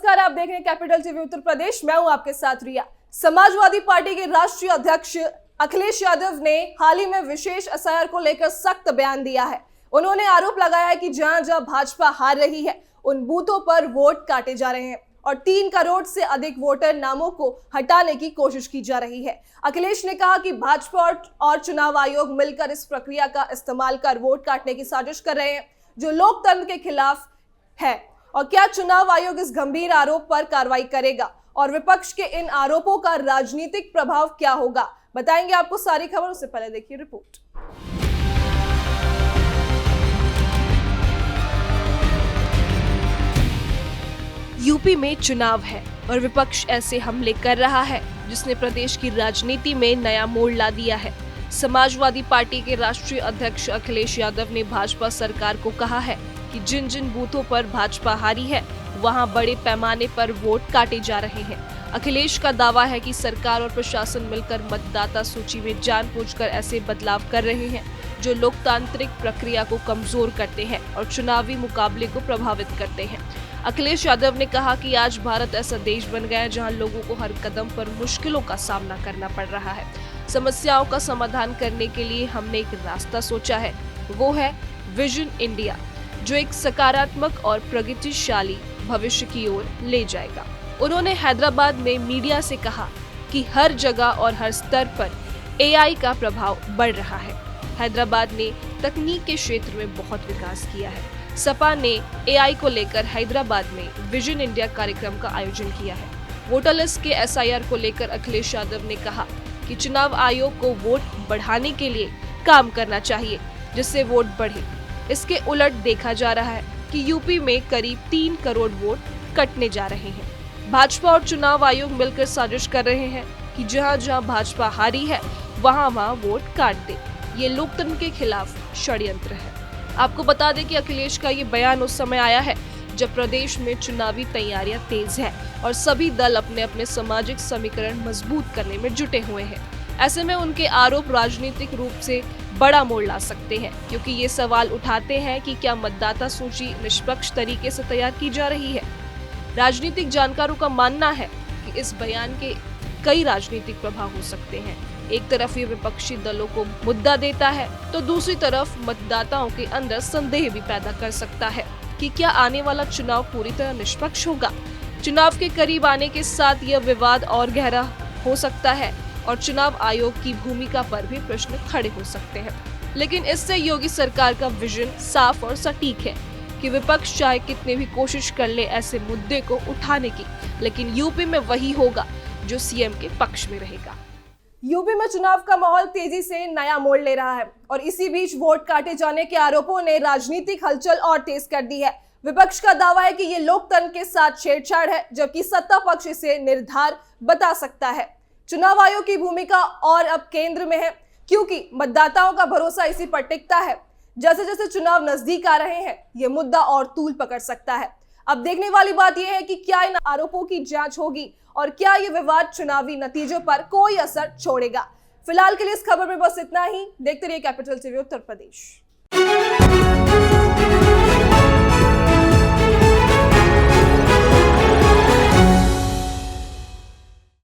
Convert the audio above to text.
नमस्कार, आप देख रहे हैं कैपिटल टीवी उत्तर प्रदेश। मैं हूं आपके साथ रिया। समाजवादी पार्टी के राष्ट्रीय अध्यक्ष अखिलेश यादव ने हाल ही में विशेष एसआईआर को लेकर सख्त बयान दिया है। उन्होंने आरोप लगाया है कि जहां जहां भाजपा हार रही है उन बूथों पर वोट काटे जा रहे हैं और 3 करोड़ से अधिक वोटर नामों को हटाने की कोशिश की जा रही है। अखिलेश ने कहा कि भाजपा और चुनाव आयोग मिलकर इस प्रक्रिया का इस्तेमाल कर वोट काटने की साजिश कर रहे हैं जो लोकतंत्र के खिलाफ है। और क्या चुनाव आयोग इस गंभीर आरोप पर कार्रवाई करेगा और विपक्ष के इन आरोपों का राजनीतिक प्रभाव क्या होगा, बताएंगे आपको सारी खबर। उससे पहले देखिए रिपोर्ट। यूपी में चुनाव है और विपक्ष ऐसे हमले कर रहा है जिसने प्रदेश की राजनीति में नया मोड़ ला दिया है। समाजवादी पार्टी के राष्ट्रीय अध्यक्ष अखिलेश यादव ने भाजपा सरकार को कहा है कि जिन जिन बूथों पर भाजपा हारी है वहां बड़े पैमाने पर वोट काटे जा रहे हैं। अखिलेश का दावा है कि सरकार और प्रशासन मिलकर मतदाता सूची में जानबूझकर ऐसे बदलाव कर रहे हैं जो लोकतांत्रिक प्रक्रिया को कमजोर करते हैं और चुनावी मुकाबले को प्रभावित करते हैं। अखिलेश यादव ने कहा कि आज भारत ऐसा देश बन गया है जहां लोगों को हर कदम पर मुश्किलों का सामना करना पड़ रहा है। समस्याओं का समाधान करने के लिए हमने एक रास्ता सोचा है, वो है विजन इंडिया, जो एक सकारात्मक और प्रगतिशाली भविष्य की ओर ले जाएगा। उन्होंने हैदराबाद में मीडिया से कहा कि हर जगह और हर स्तर पर एआई का प्रभाव बढ़ रहा है। हैदराबाद ने तकनीक के क्षेत्र में बहुत विकास किया है। सपा ने एआई को लेकर हैदराबाद में विजन इंडिया कार्यक्रम का आयोजन किया है। वोटर लिस्ट के एसआईआर को लेकर अखिलेश यादव ने कहा कि चुनाव आयोग को वोट बढ़ाने के लिए काम करना चाहिए जिससे वोट बढ़े। इसके उलट देखा जा रहा है कि यूपी में करीब 3 करोड़ वोट कटने जा रहे हैं। भाजपा और चुनाव आयोग मिलकर साजिश कर रहे हैं कि जहां जहां भाजपा हारी है वहां वहां वोट काट दे। ये लोकतंत्र के खिलाफ षड्यंत्र है। आपको बता दें कि अखिलेश का ये बयान उस समय आया है जब प्रदेश में चुनावी तैयारियां तेज है और सभी दल अपने अपने सामाजिक समीकरण मजबूत करने में जुटे हुए हैं। ऐसे में उनके आरोप राजनीतिक रूप से बड़ा मोड़ ला सकते हैं क्योंकि ये सवाल उठाते हैं कि क्या मतदाता सूची निष्पक्ष तरीके से तैयार की जा रही है। राजनीतिक जानकारों का मानना है कि इस बयान के कई राजनीतिक प्रभाव हो सकते हैं। एक तरफ ये विपक्षी दलों को मुद्दा देता है तो दूसरी तरफ मतदाताओं के अंदर संदेह भी पैदा कर सकता है कि क्या आने वाला चुनाव पूरी तरह निष्पक्ष होगा। चुनाव के करीब आने के साथ यह विवाद और गहरा हो सकता है और चुनाव आयोग की भूमिका पर भी प्रश्न खड़े हो सकते हैं। लेकिन इससे योगी सरकार का विजन साफ और सटीक है कि विपक्ष चाहे कितने भी कोशिश कर ले ऐसे मुद्दे को उठाने की, लेकिन यूपी में वही होगा जो सीएम के पक्ष में रहेगा। यूपी में चुनाव का माहौल तेजी से नया मोड़ ले रहा है और इसी बीच वोट काटे जाने के आरोपों ने राजनीतिक हलचल और तेज कर दी है। विपक्ष का दावा है कि ये लोकतंत्र के साथ छेड़छाड़ है, जबकि सत्ता पक्ष इसे निर्धार बता सकता है। चुनाव आयोग की भूमिका और अब केंद्र में है क्योंकि मतदाताओं का भरोसा इसी पर टिकता है। जैसे जैसे चुनाव नजदीक आ रहे हैं ये मुद्दा और तूल पकड़ सकता है। अब देखने वाली बात यह है कि क्या इन आरोपों की जांच होगी और क्या ये विवाद चुनावी नतीजों पर कोई असर छोड़ेगा। फिलहाल के लिए इस खबर में बस इतना ही। देखते रहिए कैपिटल टीवी उत्तर प्रदेश।